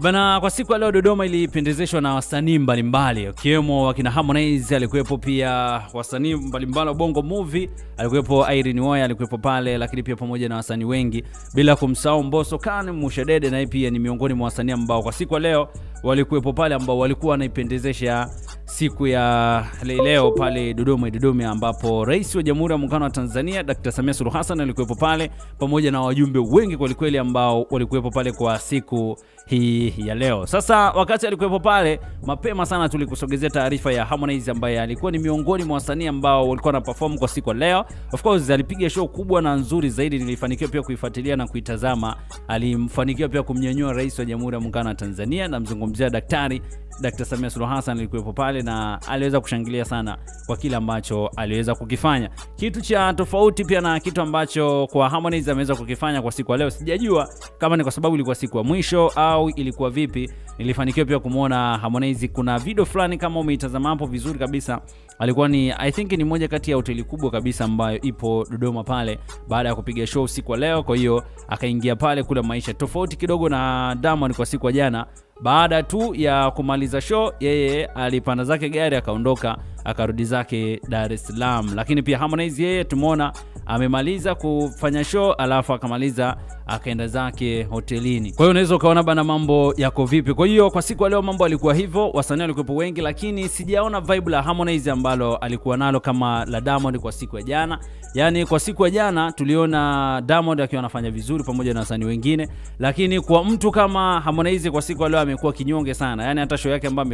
Bana, kwa siku ya leo Dodoma ilipendezeshwa na wasanii mbalimbali, ikiwemo wakina Harmonize, alikuwepo pia wasanii mbalimbali wa Bongo Movie, alikuwepo Irene Uwoya alikuwepo pale, lakini pia pamoja na wasanii wengi, bila kumsahau Mbosso Khan, Mushadede naye pia ni miongoni mwa wasanii ambao kwa siku ya leo walikuwepo pale, ambao walikuwa wanaipendezesha siku ya leo pale Dodoma, ambapo Rais wa Jamhuri ya Muungano wa Tanzania Dr. Samia Suluhu Hassan alikuwepo pale pamoja na wajumbe wengi kweli ambao walikuwepo pale kwa siku hii ya leo. Sasa wakati alikuwepo pale, mapema sana tulikusogezea taarifa ya Harmonize ambaye alikuwa ni miongoni mwa wasanii ambao walikuwa na perform kwa siku ya leo. Of course alipiga show kubwa na nzuri zaidi, nilifanikiwa pia kuifuatilia na kuitazama. Alimfanikiwa pia kumnyanyua Rais wa Jamhuri ya Muungano wa Tanzania, na mzungumzia Dr. Samia Suluhu Hassan alikuwepo pale na aliweza kushangilia sana kwa kile ambacho aliweza kukifanya. Kitu cha tofauti pia na kitu ambacho kwa Harmonize ameweza kukifanya kwa siku ya leo, sijajua kama ni kwa sababu ilikuwa siku ya mwisho au ilikuwa vipi. Nilifanikiwa pia kumuona Harmonize, kuna video fulani kama umeitazama hapo vizuri kabisa, alikuwa ni I think ni moja kati ya hoteli kubwa kabisa ambayo ipo Dodoma pale, baada ya kupiga show siku ya leo. Kwa hiyo akaingia pale kula maisha tofauti kidogo na Diamond kwa siku ya jana. Baada tu ya kumaliza show, yeye alipanda zake gari akaondoka, akarudi zake Dar es Salaam. Lakini pia Harmonize yeye tumeona amemaliza kufanya show, alafu akamaliza akaenda zake hotelini. Kwa hiyo unaweza ukaona bana mambo yako vipi. Kwa hiyo kwa siku ya leo mambo alikuwa hivyo, wasanii walikuwa wengi, lakini sijaona vibe la Harmonize ambalo alikuwa nalo kama la Diamond kwa siku ya jana. Yani kwa siku ya jana tuliona Diamond akiwa anafanya vizuri pamoja na wasanii wengine, lakini kwa mtu kama Harmonize kwa siku ya leo amekuwa kinyonge sana. Yani hata show yake ambayo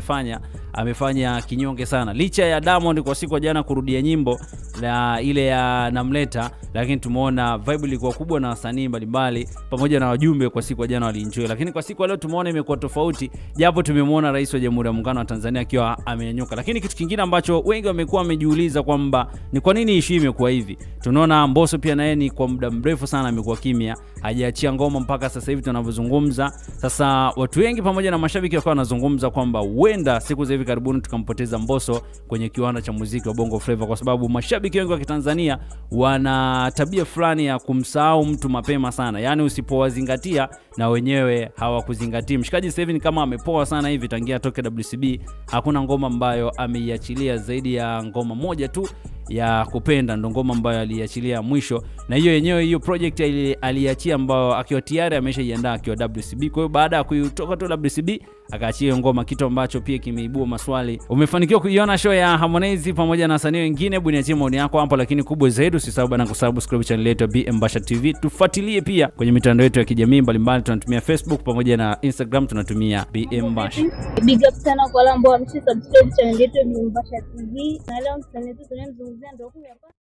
amefanya kinyonge sana. Licha ya Diamond kwa siku ya jana kurudia nyimbo la ile ya Namleta, lakini tumeona vibe ilikuwa kubwa na wasanii mbalimbali pamoja na wajumbe kwa siku ya jana walienjoy. Lakini kwa siku ya leo tumeona imekuwa tofauti, japo tumemwona Rais wa Jamhuri ya Muungano wa Tanzania akiwa amenyanyuka. Lakini kitu kingine ambacho wengi wamekuwa wamejiuliza kwamba ni kwa nini issue imekuwa hivi. Tunaona Mbosso pia naye ni kwa muda mrefu sana amekuwa kimya, hajaachia ngoma mpaka sasa hivi tunavyozungumza. Sasa watu wengi pamoja na mashabiki wakawa wanazungumza kwamba huenda siku za hivi karibuni tukampoteza Mbosso kwenye kiwanda cha muziki wa Bongo Flava, kwa sababu mashabiki wengi wa Kitanzania wana tabia fulani ya kumsahau mtu mapema sana. Yani usipowazingatia na wenyewe hawakuzingatia. Mshikaji sasa hivi ni kama amepoa sana hivi, tangia toke WCB hakuna ngoma ambayo ameiachilia zaidi ya ngoma moja tu ya Kupenda, ndo ngoma ambayo aliachilia mwisho, na hiyo yenyewe hiyo project aliachia ambayo akiwa tayari ameshajiandaa akiwa WCB. Kwa hiyo baada ya kutoka tu WCB akaachia ngoma, kitu ambacho pia kimeibua maswali. Umefanikiwa kuiona show ya Harmonize pamoja na wasanii wengine? Buniachie maoni yako hapo, lakini kubwa zaidi usisahau bana kusubscribe channel yetu BM Basha TV. Tufuatilie pia kwenye mitandao yetu ya kijamii mbalimbali, tunatumia Facebook pamoja na Instagram tunatumia BM Basha. Big up sana kwa wale ambao wamesubscribe channel yetu BM Basha TV. Na leo msanii wetu tunamzungumzia ndio huyu hapa.